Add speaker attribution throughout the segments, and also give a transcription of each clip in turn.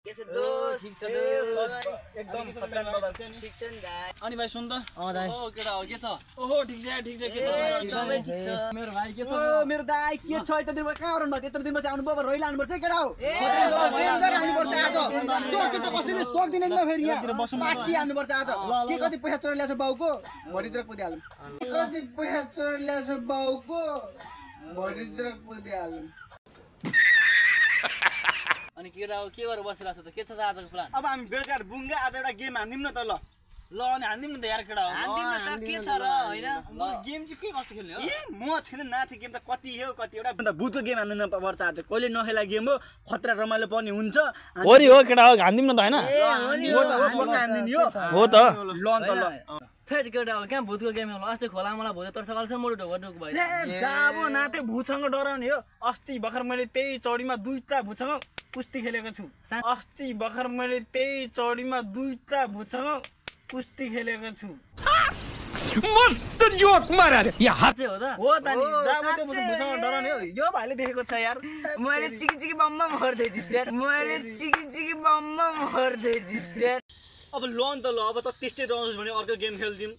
Speaker 1: कैसे दोस्त ठीक छ
Speaker 2: एकदम सत्रन बाबा
Speaker 1: ठीक छ नि दाइ
Speaker 2: अनि भाइ सुन त
Speaker 1: दाइ
Speaker 2: ओ केटा हो के छ ओहो ठीक छ के छ
Speaker 1: सबै ठीक छ
Speaker 2: मेरो भाइ के छ
Speaker 3: मेरो दाइ के छ यता दिनमा कहाँ आउनु भयो यत्र दिनमा चाहिँ आउनु भयो रोइ लानु पर्छ केटा हो डेन्जर हाल्नु पर्छ आज चोटी त कसैले सक्दिन नि फेरि यहाँ पार्टी हाल्नु पर्छ आज के कति पैसा चोरी ल्याछ बाउको भरितिर कुदिहालौँ कति पैसा चोरी ल्याछ बाउको भरितिर कुदिहालौँ
Speaker 1: अनि केटा हो के गरेर बसिरहेछ त के छ त आजको प्लान
Speaker 3: अब हामी बेलुका बुङ्गा आज एउटा गेम हान्दिम न त ल
Speaker 2: अनि हान्दिम न त यार केटा हो
Speaker 1: हान्दिम न त के छ र हैन
Speaker 2: गेम चाहिँ के कस्तो खेल्ने हो
Speaker 3: ए म छैन नाथे गेम त कति हो कति एउटा भन्दा भूतको गेम हान्नु नपर्छ आज कहिले नखेला गेम हो खतरा रमाइलो पनि हुन्छ
Speaker 2: ओरी हो केटा हो हान्दिम न त हैन
Speaker 3: हो त हो पक्का हान्दिम यो
Speaker 2: हो त
Speaker 3: ल त ल
Speaker 1: थेट केटा हो क्या भूतको गेम हो अस्ति खोला मलाई भूत तर सकाल छ मोटो ढोका ढोक भयो
Speaker 2: जाबो नाते भूतसँग डराउने हो अस्ति भर्खर मैले त्यही चौडीमा दुईटा भूतसँग कुस्ती खेलेको छु अस्ति भर्खर मैले त्यही चौडीमा दुईटा भूतसँग कुस्ती खेलेको छु
Speaker 4: मस्त जोक मारा रे या
Speaker 1: साँच्चै हो त
Speaker 2: हो त नि जाबो त्यो भूतसँग डराउने हो यो भाइले देखेको छ यार
Speaker 1: मैले चिकी चिकी बममा मर्दै दिद्या मैले चिकी चिकी बममा मर्दै दिद्या
Speaker 3: अब लोन त ल अब त त्यस्तै रहनुहोस् भने अर्को गेम खेल्दिम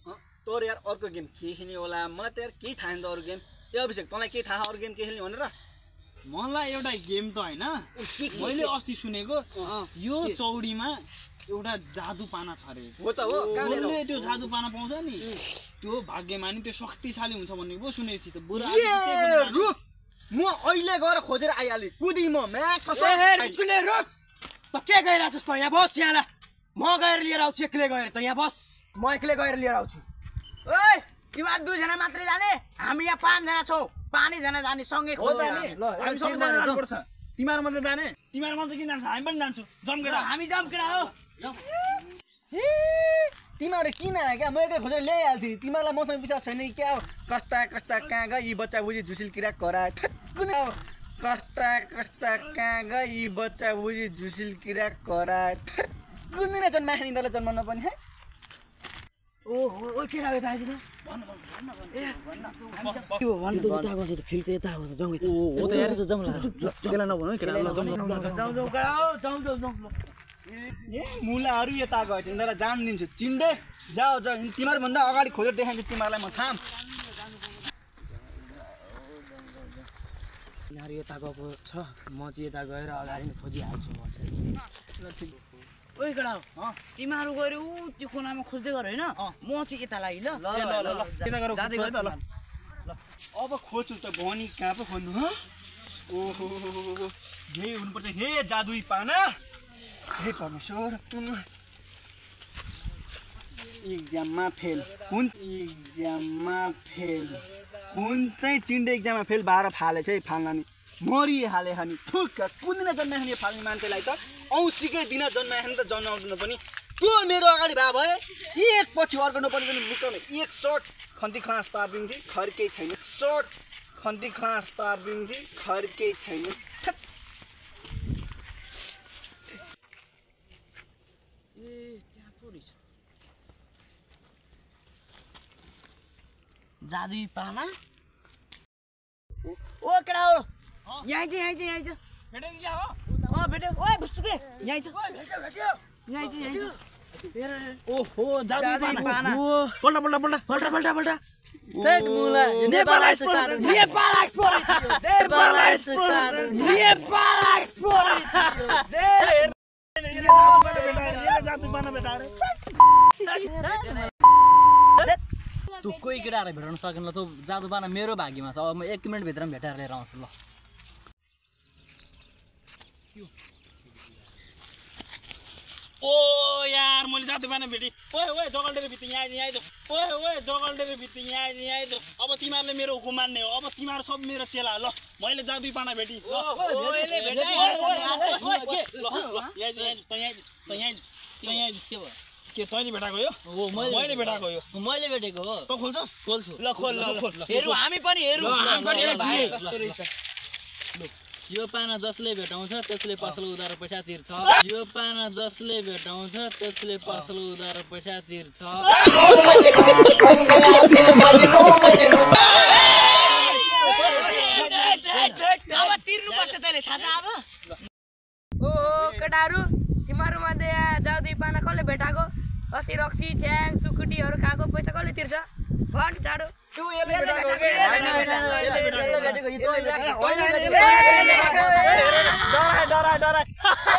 Speaker 3: तर यार अर्को गेम के खेल्ने होला मलाई त यार केही थाहा छैन त अरू गेम ए अभिषेक तँलाई केही थाहा अरू गेम के खेल्ने भनेर
Speaker 2: मलाई एउटा गेम त हैन मैले अस्ति सुनेको यो चौडीमा एउटा जादु पाना छ रे
Speaker 3: हो त हो
Speaker 2: जसले त्यो जादु पाना पाउँछ नि त्यो भाग्यमानी त्यो शक्तिशाली हुन्छ भन्ने पो सुनेको थिए त बुरा
Speaker 3: रुक म अहिले गएर खोजेर आइहालेँ कुदी म म्या कसो
Speaker 4: कुने रुक त के गइराछस् त यहाँ बस यहाँ म गएर लिएर आउँछु एक्लै गएर त यहाँ बस म एक्लै गएर लिएर आउँछु
Speaker 1: ओइ तिमीहरु दुईजना मात्रै जाने हामी यहाँ 5 जना छौ 5 जना जाने सँगै
Speaker 2: हो त नि हामी सबैजना जानुपर्छ तिमीहरु मात्रै जाने तिमीहरु मात्रै किन जान्छ हामी पनि जान्छौ जमकेडा
Speaker 1: हामी जमकेडा हो
Speaker 3: तिमीहरू किन आयो क्या म एकै खोजेर ल्याइहाल्थेँ नि तिमीहरूलाई मसँग विश्वास छैन कि क्या हो कस्ता कस्ता कहाँ गए यी बच्चा बुझी झुसिल किरा कराए कस्ता कस्ता कहाँ गए यी बच्चा बुझी झुसिल किरा कराए कुनै नै जन्मा खानिँदालाई जन्म नपर्ने है
Speaker 1: ओहो ओ केटा हो त आज त भन्न फिल त यता आउँछ जङ यता
Speaker 2: हो त यार जमला केला नभन्नु केटा
Speaker 1: जाऊ
Speaker 3: ए मुलाहरू यता गएछ यिनीहरूलाई जान दिन्छु चिन्डे जाऊ जाऊ तिमीहरू भन्दा अगाडि खोजेर देखाइदिन्छु तिमीहरूलाई म थाम
Speaker 4: यहाँ यता गएको छ म चाहिँ यता गएर अगाडि खोजिहाल्छु
Speaker 1: ओइ केटा तिमीहरू गएर ऊ त्यो कोनामा खोज्दै गर हैन म चाहिँ यता लागि ल
Speaker 2: जाँदै गर ल
Speaker 3: अब खोज्छु त भनी कहाँ पो खोज्नु हो ओहो यही हुनुपर्छ हे जादुई पाना हे परमेश्वर एक्जाममा फेल कुन एक्जाममा फेल कुन चाहिँ चिन्डे एक्जाममा फेल भएर फालेछ है फाल्नानी मरिहाले खाने ठुक्क कुन दिन जन्मा खाने फाल्ने मान्छेलाई त औँसीकै दिन जन्मा खाने त जन्माउँदैन पनि त्यो मेरो अगाडि भए भए एक पछि अर्को नपर्ने पनि मुटाउने एक सर्ट खन्ती खनास पारिदिन्थे खर्कै छैन सर्ट खन्ती खनास पारिदिन्थे खर्कै छैन
Speaker 1: जादुई पाना ओ केटा हो यही चाहिँ
Speaker 2: भेटे कि हो
Speaker 1: भेट्यो ओए बुझ्छु के यही छ
Speaker 4: भेट्यो
Speaker 1: यही छ
Speaker 2: ओहो जादुई
Speaker 1: पाना
Speaker 2: पल्टा
Speaker 1: थेट मुला नेपाल एक्सप्लोर
Speaker 2: जादुई पाना भेटा रे
Speaker 1: तँ कोही केटाहरूलाई भेटाउन सकेन ल त जादु पाना मेरो भाग्यमा छ अब म 1 मिनेट भित्रमा भेटाएर लिएर आउँछु ल
Speaker 2: ओ यार मैले जादु पाना भेटेँ ओए जगल्डेर भित्र यहाँ आइज ओए जगल्डेर भित्र यहाँ आइज अब तिमीहरूले मेरो हुकुम मान्ने हो अब तिमीहरू सब मेरो चेला ल मैले जादुई पाना भेटेँ के तैँले भेटाएको यो मैले भेटाएको यो
Speaker 1: मैले भेटेको हो
Speaker 2: त खोल्छस् खोल्छु
Speaker 1: ल खोल हेरौँ हामी पनि हेरौँ यो पाना जसले भेटाउँछ त्यसले पसल उधारो पैसा तिर्छ यो पाना जसले भेटाउँछ त्यसले पसल उधारो पैसा तिर्छ अब तिर्नु पर्छ तैले थाहा छ अब ओ केटाहरु
Speaker 5: तिमीहरू मध्ये जाऊ दुई पाना कसले भेटाएको अस्ति रक्सी च्याङ सुकुटीहरू खाएको पैसा कसले तिर्छ भन झाडु
Speaker 3: डराए